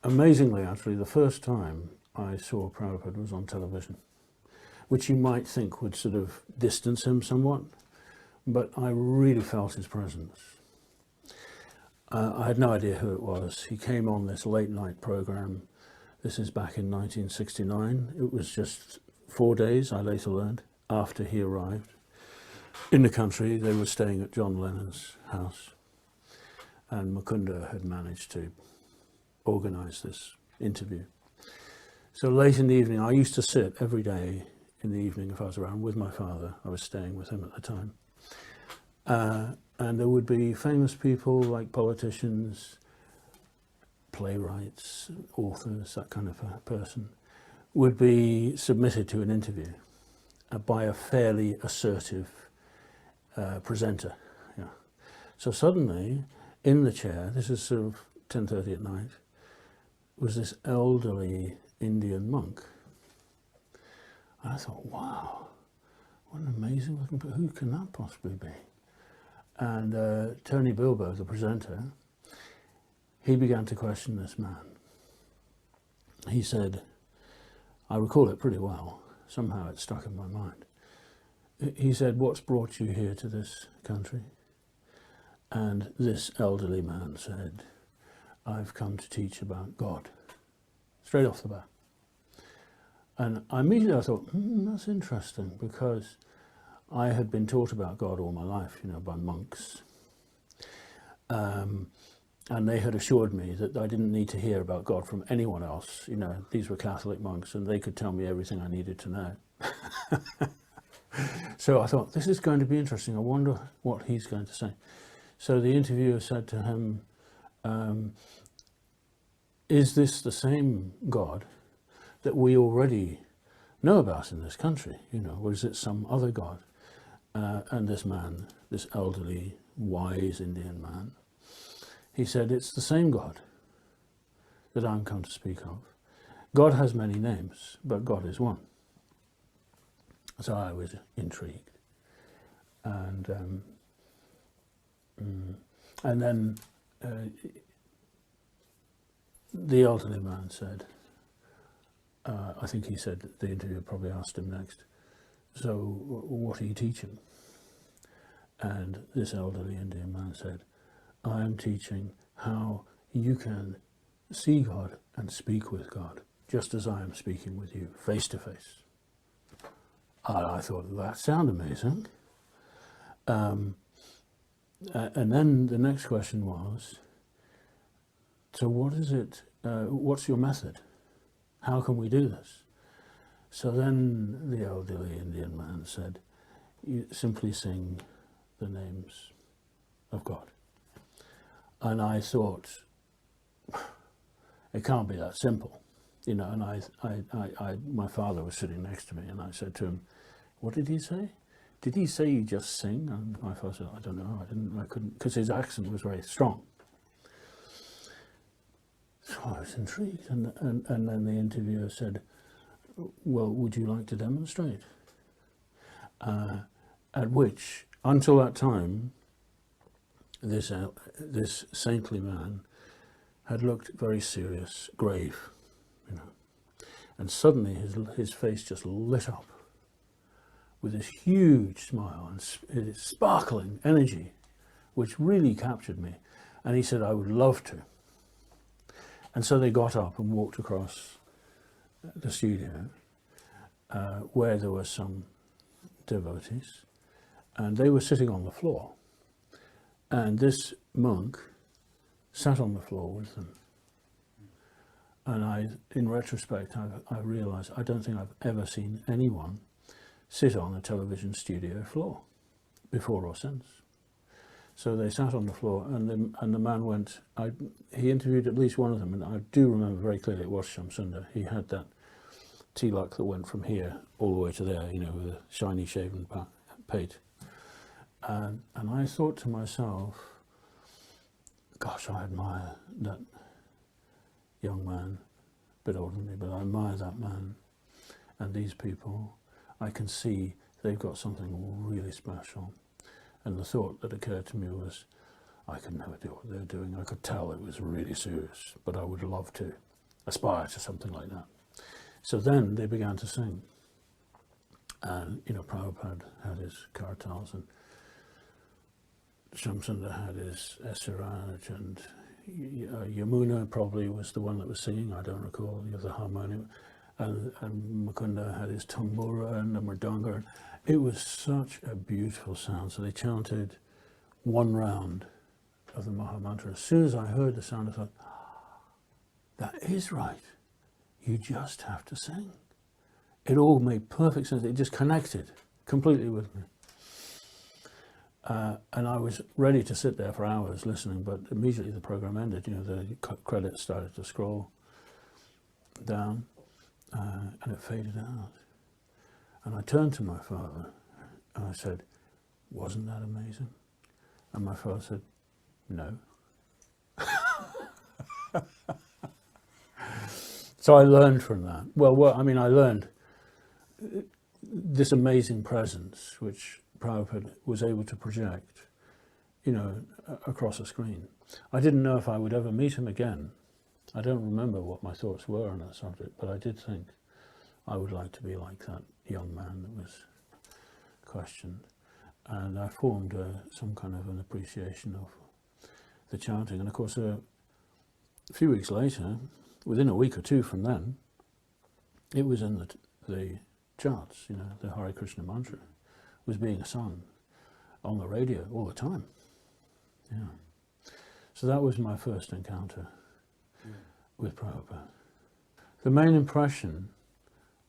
amazingly, actually, the first time I saw Prabhupada was on television, which you might think would sort of distance him somewhat, but I really felt his presence. I had no idea who it was. He came on this late night program. This is back in 1969. It was just 4 days, I later learned, after he arrived in the country. They were staying at John Lennon's house, and Mukunda had managed to organize this interview. So late in the evening, I used to sit every day in the evening if I was around with my father. I was staying with him at the time. And there would be famous people like politicians, playwrights, authors, that kind of a person, would be submitted to an interview by a fairly assertive presenter. Yeah. So suddenly, in the chair, this is sort of 10:30 at night, was this elderly Indian monk. And I thought, wow, what an amazing looking person. Who can that possibly be? And Tony Bilbo, the presenter, he began to question this man. He said, I recall it pretty well, somehow it stuck in my mind. He said, what's brought you here to this country? And this elderly man said, I've come to teach about God, straight off the bat. And immediately I thought, that's interesting, because I had been taught about God all my life, you know, by monks. And they had assured me that I didn't need to hear about God from anyone else. You know, these were Catholic monks and they could tell me everything I needed to know. So I thought, this is going to be interesting. I wonder what he's going to say. So the interviewer said to him, is this the same God that we already know about in this country? You know, or is it some other God? And this man, this elderly, wise Indian man, he said, it's the same God that I'm come to speak of. God has many names, but God is one. So I was intrigued. And then the elderly man said, I think he said, the interviewer probably asked him next, so what are you teaching? And this elderly Indian man said, I am teaching how you can see God and speak with God, just as I am speaking with you, face to face. And I thought, that sounded amazing. And then the next question was, so what is it, what's your method? How can we do this? So then the elderly Indian man said, you simply sing the names of God. And I thought, it can't be that simple, you know. And my father was sitting next to me, and I said to him, what did he say? Did he say you just sing? And my father said, I don't know, I couldn't, because his accent was very strong. So I was intrigued, and then the interviewer said, well, would you like to demonstrate? At which, until that time, this saintly man had looked very serious, grave, you know. And suddenly his face just lit up with this huge smile and sparkling energy, which really captured me. And he said, I would love to. And so they got up and walked across the studio where there were some devotees, and they were sitting on the floor. And this monk sat on the floor with them. And in retrospect, I realized I don't think I've ever seen anyone sit on a television studio floor, before or since. So they sat on the floor, and the man went, he interviewed at least one of them, and I do remember very clearly it was Shamsundar. He had that tilak that went from here all the way to there, you know, with a shiny shaven pate. And I thought to myself, gosh, I admire that young man, a bit older than me, but I admire that man. And these people, I can see they've got something really special. And the thought that occurred to me was, I could never do what they're doing. I could tell it was really serious, but I would love to. aspire to something like that. So then they began to sing. And, Prabhupada had his kartals, and Shamsundar had his Esiraj, and Yamuna probably was the one that was singing, I don't recall, the harmonium, and Mukunda had his tambura and the mridanga. It was such a beautiful sound. So they chanted one round of the Mahamantra. As soon as I heard the sound, I thought, that is right. You just have to sing. It all made perfect sense. It just connected completely with me. And I was ready to sit there for hours listening, but immediately the program ended. The credits started to scroll down, and it faded out. And I turned to my father and I said, wasn't that amazing? And my father said, no. So I learned from that. I learned this amazing presence which Prabhupada was able to project, across a screen. I didn't know if I would ever meet him again. I don't remember what my thoughts were on that subject, but I did think I would like to be like that young man that was questioned. And I formed some kind of an appreciation of the chanting. And of course, a few weeks later, within a week or two from then, it was in the charts, the Hare Krishna mantra was being sung on the radio all the time. Yeah. So that was my first encounter with Prabhupada. The main impression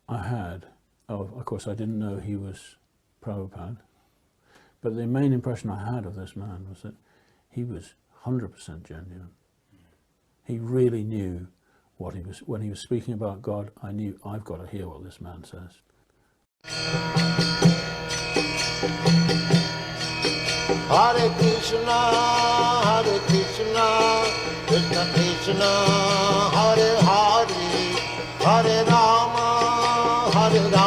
I had of course, I didn't know he was Prabhupada, but the main impression I had of this man was that he was 100% genuine. He really knew what he was, when he was speaking about God, I knew I've got to hear what this man says. Hare Krishna, Krishna Krishna, Hare Hare, Hare Rama, Hare Rama.